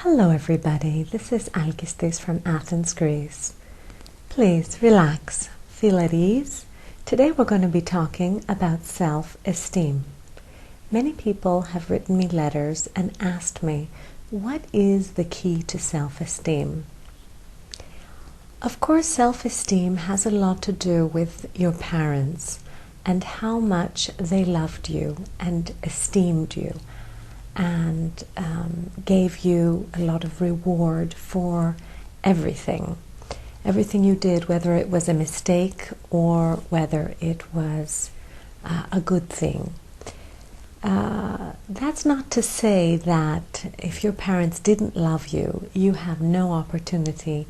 Hello everybody, this is Alkistis from Athens, Greece. Please relax, feel at ease. Today we're going to be talking about self-esteem. Many people have written me letters and asked me, what is the key to self-esteem? Of course, self-esteem has a lot to do with your parents and how much they loved you and esteemed you and gave you a lot of reward for everything you did, whether it was a mistake or whether it was a good thing. That's not to say that if your parents didn't love you, you have no opportunity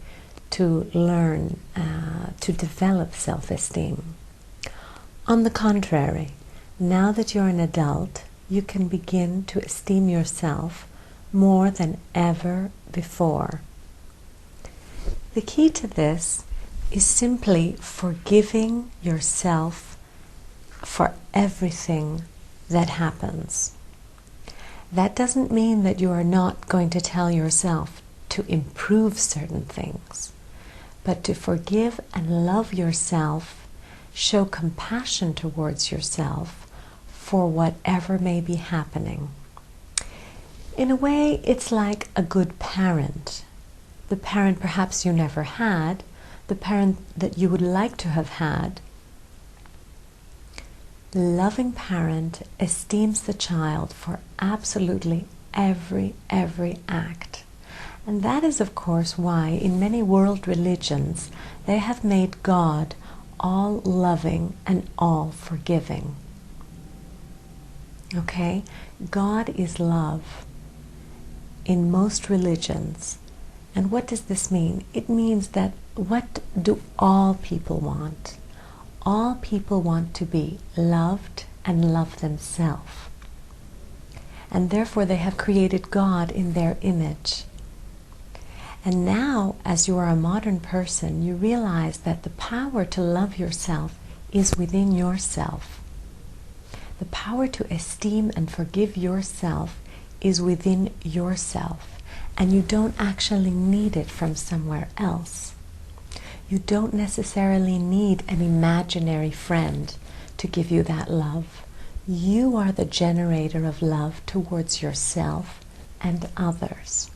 to learn to develop self-esteem. On the contrary, now that you're an adult, you can begin to esteem yourself more than ever before. The key to this is simply forgiving yourself for everything that happens. That doesn't mean that you are not going to tell yourself to improve certain things, but to forgive and love yourself, show compassion towards yourself for whatever may be happening. In a way, it's like a good parent. The parent perhaps you never had, the parent that you would like to have had. The loving parent esteems the child for absolutely every act. And that is, of course, why in many world religions they have made God all loving and all forgiving. Okay? God is love in most religions. And what does this mean? It means that what do all people want? All people want to be loved and love themselves. And therefore they have created God in their image. And now, as you are a modern person, you realize that the power to love yourself is within yourself. The power to esteem and forgive yourself is within yourself, and you don't actually need it from somewhere else. You don't necessarily need an imaginary friend to give you that love. You are the generator of love towards yourself and others.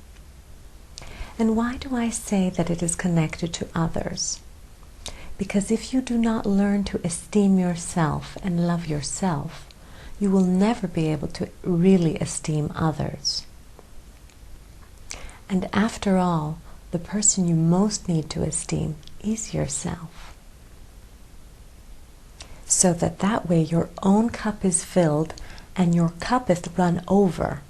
And why do I say that it is connected to others? Because if you do not learn to esteem yourself and love yourself, you will never be able to really esteem others. And after all, the person you most need to esteem is yourself. So that way your own cup is filled and your cup is run over,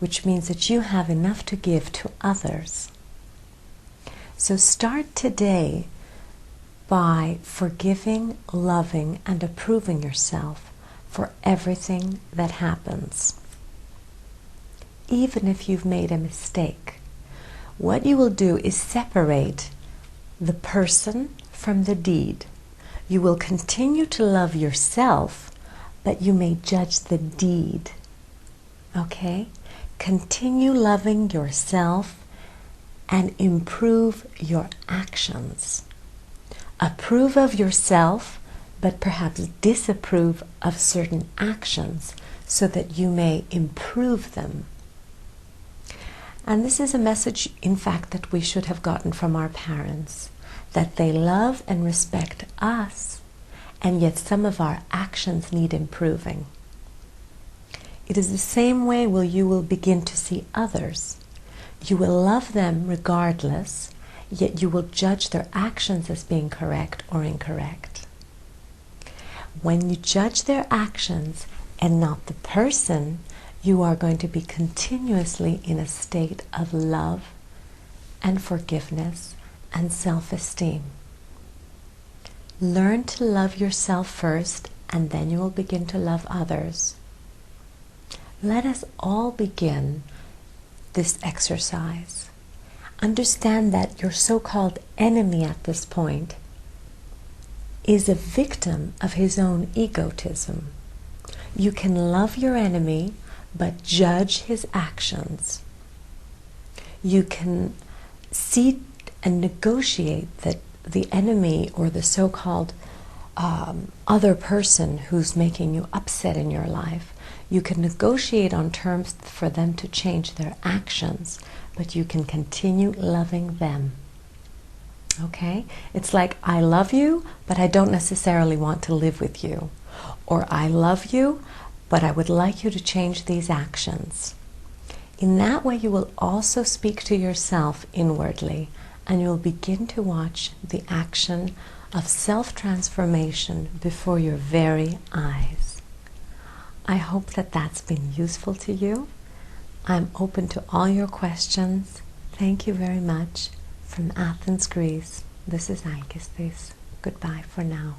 which means that you have enough to give to others. So start today by forgiving, loving, and approving yourself for everything that happens. Even if you've made a mistake, what you will do is separate the person from the deed. You will continue to love yourself, but you may judge the deed. Okay? Continue loving yourself and improve your actions. Approve of yourself, but perhaps disapprove of certain actions so that you may improve them. And this is a message, in fact, that we should have gotten from our parents, that they love and respect us, and yet some of our actions need improving. It is the same way you will begin to see others. You will love them regardless, yet you will judge their actions as being correct or incorrect. When you judge their actions and not the person, you are going to be continuously in a state of love and forgiveness and self-esteem. Learn to love yourself first, and then you will begin to love others. Let us all begin this exercise. Understand that your so-called enemy at this point is a victim of his own egotism. You can love your enemy, but judge his actions. you can see and negotiate that the enemy or the so-called other person who's making you upset in your life, you can negotiate on terms for them to change their actions, but you can continue loving them. Okay? It's like, I love you, but I don't necessarily want to live with you. Or I love you, but I would like you to change these actions. In that way, you will also speak to yourself inwardly, and you will begin to watch the action of self-transformation before your very eyes. I hope that that's been useful to you. I'm open to all your questions. Thank you very much. From Athens, Greece, this is Alkistis. Goodbye for now.